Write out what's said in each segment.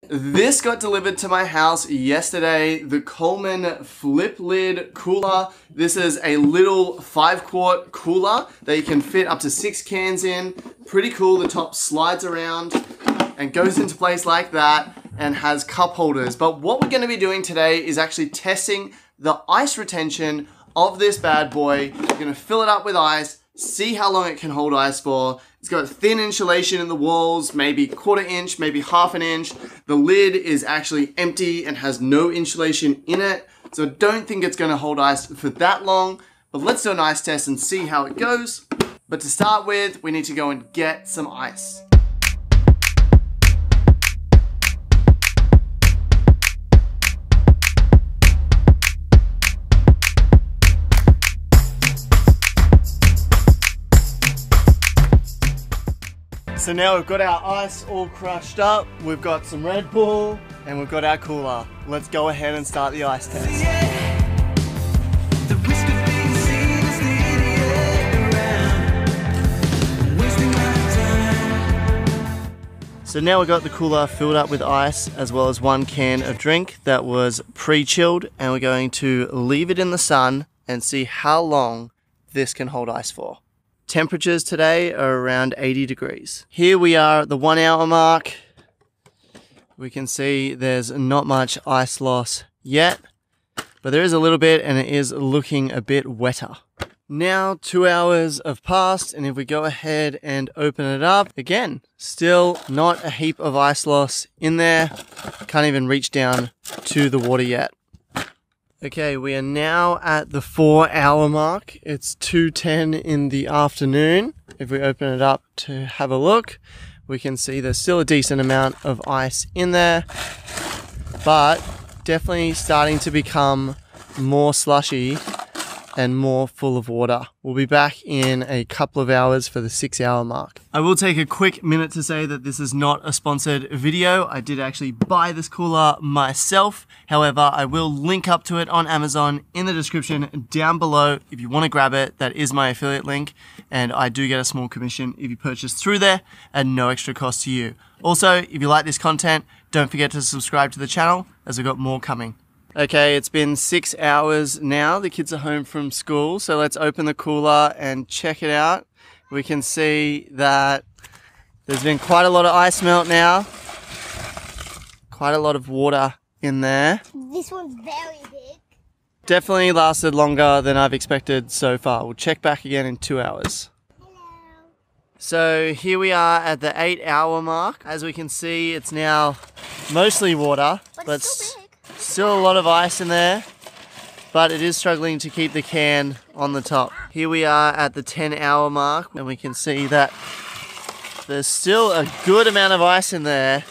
This got delivered to my house yesterday, the Coleman flip lid cooler. This is a little 5-quart cooler that you can fit up to 6 cans in. Pretty cool, the top slides around and goes into place like that and has cup holders. But what we're gonna be doing today is actually testing the ice retention of this bad boy. We're gonna fill it up with ice, see how long it can hold ice for. It's got thin insulation in the walls, maybe 1/4 inch, maybe 1/2 inch. The lid is actually empty and has no insulation in it. So I don't think it's gonna hold ice for that long, but let's do an ice test and see how it goes. But to start with, we need to go and get some ice. So now we've got our ice all crushed up, we've got some Red Bull, and we've got our cooler. Let's go ahead and start the ice test. So now we've got the cooler filled up with ice, as well as 1 can of drink that was pre-chilled, and we're going to leave it in the sun and see how long this can hold ice for. Temperatures today are around 80 degrees. Here we are at the 1 hour mark. We can see there's not much ice loss yet, but there is a little bit and it is looking a bit wetter. Now 2 hours have passed, and if we go ahead and open it up, again, still not a heap of ice loss in there. Can't even reach down to the water yet. Okay, we are now at the 4 hour mark. It's 2:10 in the afternoon. If we open it up to have a look, we can see there's still a decent amount of ice in there, but definitely starting to become more slushy and more full of water. We'll be back in a couple of hours for the 6 hour mark. I will take a quick minute to say that this is not a sponsored video. I did actually buy this cooler myself. However, I will link up to it on Amazon in the description down below if you want to grab it. That is my affiliate link, and I do get a small commission if you purchase through there at no extra cost to you. Also, if you like this content, don't forget to subscribe to the channel as we've got more coming. Okay, it's been 6 hours now. The kids are home from school, so let's open the cooler and check it out. We can see that there's been quite a lot of ice melt now. Quite a lot of water in there. This one's very big. Definitely lasted longer than I've expected so far. We'll check back again in 2 hours. Hello. So here we are at the 8 hour mark. As we can see, it's now mostly water, but still a lot of ice in there, but it is struggling to keep the can on the top. Here we are at the 10 hour mark, and we can see that there's still a good amount of ice in there,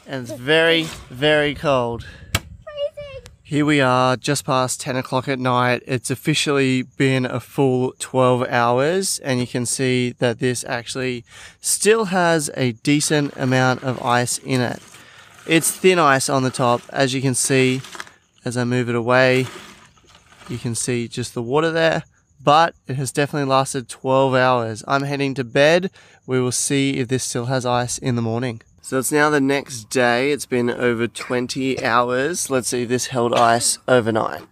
and it's very, very cold. Freezing. Here we are just past 10 o'clock at night. It's officially been a full 12 hours, and you can see that this actually still has a decent amount of ice in it. It's thin ice on the top, as you can see. As I move it away, you can see just the water there, but it has definitely lasted 12 hours. I'm heading to bed. We will see if this still has ice in the morning. So it's now the next day. It's been over 20 hours. Let's see if this held ice overnight.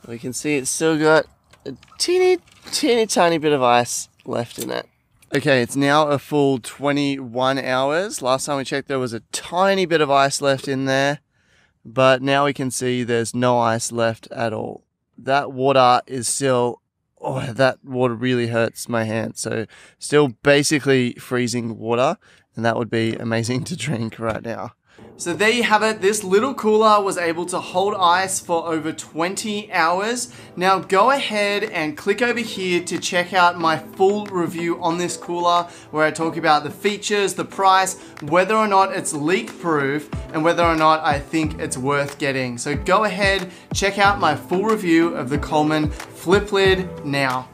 We can see it's still got a teeny tiny bit of ice left in it. Okay, it's now a full 21 hours. Last time we checked, there was a tiny bit of ice left in there, but now we can see there's no ice left at all. That water is still, that water really hurts my hand. So still basically freezing water, and that would be amazing to drink right now. So there you have it. This little cooler was able to hold ice for over 20 hours. Now go ahead and click over here to check out my full review on this cooler, where I talk about the features, the price, whether or not it's leak proof, and whether or not I think it's worth getting. So go ahead, check out my full review of the Coleman flip lid now.